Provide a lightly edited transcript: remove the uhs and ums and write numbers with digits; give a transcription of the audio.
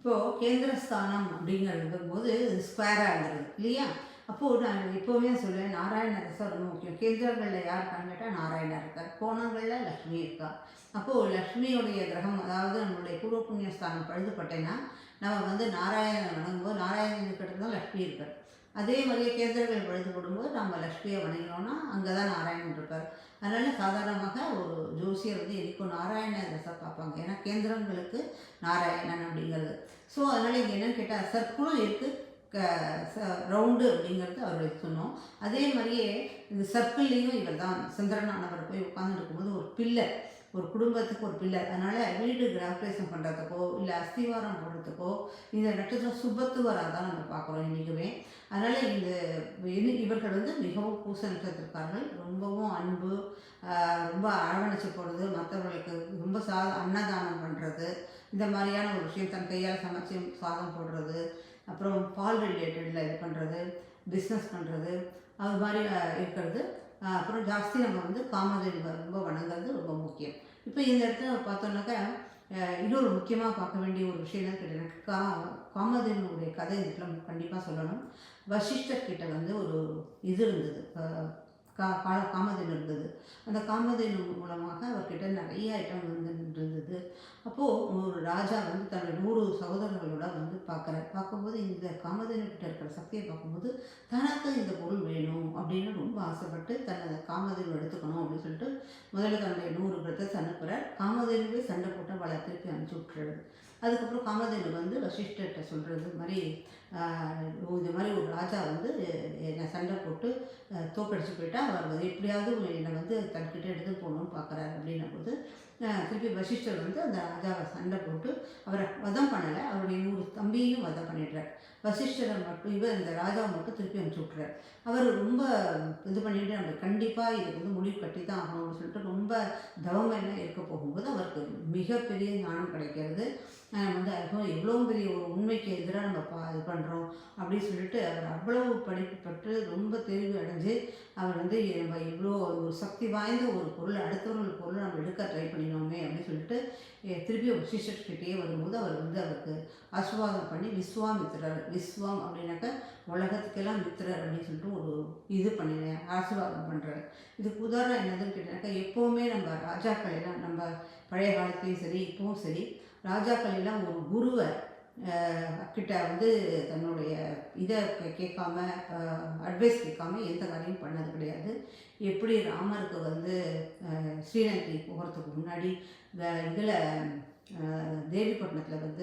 இப்போது கேந்திரஸ்தானம் அப்படிங்கிறது போது ஸ்கொயராகிறது இல்லையா? அப்போது நான் எப்போவுமே சொல்லுவேன், நாராயண ரசம் ரொம்ப முக்கியம். கேந்திரங்களில் யார் இருக்கான்னு கேட்டால் நாராயணர் இருக்கார், கோணங்களில் லக்ஷ்மி இருக்கா. அப்போது லக்ஷ்மியுடைய கிரகம், அதாவது நம்மளுடைய பூர்வ புண்ணிய ஸ்தானம் பழுதுபட்டேன்னா நம்ம வந்து நாராயணன் வணங்கும்போது நாராயணன் இருக்கிறது தான் லக்ஷ்மி இருக்கார். அதே மாதிரியே கேந்திரங்கள் பழுதுபடும்போது நம்ம லக்ஷ்மியை வணங்கினோன்னா அங்கே தான் நாராயணன் இருப்பார். அதனால் சாதாரணமாக ஒரு ஜோசியர் வந்து எதுக்கும் நாராயண ரசம் பார்ப்பாங்க, ஏன்னா கேந்திரங்களுக்கு நாராயணன் அப்படிங்கிறது. ஸோ அதனால் இங்கே என்னென்னு கேட்டால் சர்க்குளும் இருக்குது, ரவுண்டு அப்படிங்கிறது அவர் சொன்னோம். அதே மாதிரியே இந்த சர்க்கிள்லேயும் இவர் தான் சந்திரனானவர் போய் உட்காந்துருக்கும்போது ஒரு பில்லர், ஒரு குடும்பத்துக்கு ஒரு பில்லர். அதனால் வீடு கிராஃபேஷன் பண்ணுறதுக்கோ இல்லை அஸ்திவாரம் போடுறதுக்கோ இந்த நட்சத்திரம் சுபத்துவராக தான் நம்ம பார்க்குறோம் இன்றைக்குமே. அதனால் இவர்கள் வந்து மிகவும் பூச நட்சத்திரக்காரர்கள், ரொம்பவும் அன்பு, ரொம்ப அரவணைச்சு போகிறது, மற்றவர்களுக்கு ரொம்ப அன்னதானம் பண்ணுறது, இந்த மாதிரியான ஒரு விஷயம், தன் கையால் சமைச்சு சாதம் போடுறது, அப்புறம் பால் ரிலேட்டடில் இது பண்ணுறது, பிஸ்னஸ் பண்ணுறது, அது மாதிரி இருக்கிறது. அப்புறம் ஜாஸ்தி நம்ம வந்து காமதேவி ரொம்ப வணங்குறது ரொம்ப முக்கியம். இப்போ இந்த இடத்துல பார்த்தோம்னாக்கா இன்னொரு முக்கியமாக பார்க்க வேண்டிய ஒரு விஷயம் என்னன்னு கேட்டீங்கன்னா, காமதேவனுடைய கதை இந்த இடத்துல கண்டிப்பாக சொல்லணும். வசிஷ்டர் கிட்ட வந்து ஒரு இது இருந்தது, காமதேனு இருந்தது. அந்த காமதேனு மூலமாக அவர்கிட்ட நிறைய ஐட்டம் வந்து இருந்தது. அப்போது ஒரு ராஜா வந்து தன்னுடைய 100 சகோதரர்களோட வந்து பார்க்கும்போது இந்த காமதேனு கிட்ட இருக்கிற சக்தியை பார்க்கும்போது தனக்கு இந்த பொருள் வேணும் அப்படின்னு ரொம்ப ஆசைப்பட்டு தன்னை காமதேனு எடுத்துக்கணும் அப்படின்னு சொல்லிட்டு முதல்ல தன்னுடைய 100 பிரதர்ஸ் அனுப்புகிறார். காமதேனுவே சண்டை போட்டு அவளை திருப்பி அனுப்பிச்சி விட்டுறது. அதுக்கப்புறம் காமதேனு வந்து வசிஷ்டர்கிட்ட சொல்கிறது மாதிரி, இந்த மாதிரி ஒரு ராஜா வந்து என்னை சண்டை போட்டு தோக்கடிச்சு போயிட்டா, அவர் வந்து எப்படியாவது என்னை வந்து தன்கிட்ட எடுத்து போகணும்னு பார்க்குறாரு அப்படின்னும் போது திருப்பி வசிஷ்டர் வந்து அந்த ராஜாவை சண்டை போட்டு அவரை வதம் பண்ணலை, அவருடைய 100 தம்பியையும் வதம் பண்ணிடுறார். வசிஷ்டரை மட்டும் இந்த ராஜாவை மட்டும் திருப்பி அனுப்பிச்சி விட்றார். அவர் ரொம்ப இது பண்ணிட்டு நம்ம கண்டிப்பாக இதுக்கு வந்து முடிவு கட்டி தான் ஆகணும்னு சொல்லிட்டு ரொம்ப தவமெல்லாம் இருக்க போகும்போது அவருக்கு மிகப்பெரிய ஞானம் கிடைக்கிறது. வந்து அதுவும் எவ்வளோ பெரிய ஒரு உண்மைக்கு எதிராக நம்ம இது பண்ணுறோம் அப்படின்னு சொல்லிட்டு அவர் அவ்வளவு படிப்பு பெற்று ரொம்ப தெளிவு அடைஞ்சு அவர் வந்து நம்ம இவ்வளோ ஒரு சக்தி வாய்ந்த ஒரு பொருள், அடுத்தவர்கள் பொருள் நம்ம எடுக்க ட்ரை பண்ணினோமே அப்படின்னு சொல்லிட்டு திருப்பி ஒரு சிஷ்யர்கிட்டே வரும்போது அவர் வந்து அவருக்கு ஆசீர்வாதம் பண்ணி விஸ்வாமித்திரர், விஸ்வம் அப்படின்னாக்கா உலகத்துக்கெல்லாம் மித்திரர் அப்படின்னு சொல்லிட்டு ஒரு இது பண்ணினேன், ஆசீர்வாதம் பண்ணுறாரு. இதுக்கு உதாரணம் என்னதுன்னு கேட்டாக்கா, எப்போவுமே நம்ம ராஜாக்கள் எல்லாம், நம்ம பழைய காலத்துலேயும் சரி இப்போவும் சரி, ராஜாக்கள் எல்லாம் ஒரு குருவை கிட்ட வந்து தன்னுடைய இதை கேட்காம, அட்வைஸ் கேட்காம எந்த காரியமும் பண்ணது கிடையாது. எப்படி ராமருக்கு வந்து ஸ்ரீலங்கை போகிறதுக்கு முன்னாடி இதில் தேவிப்பட்டினத்தில் வந்து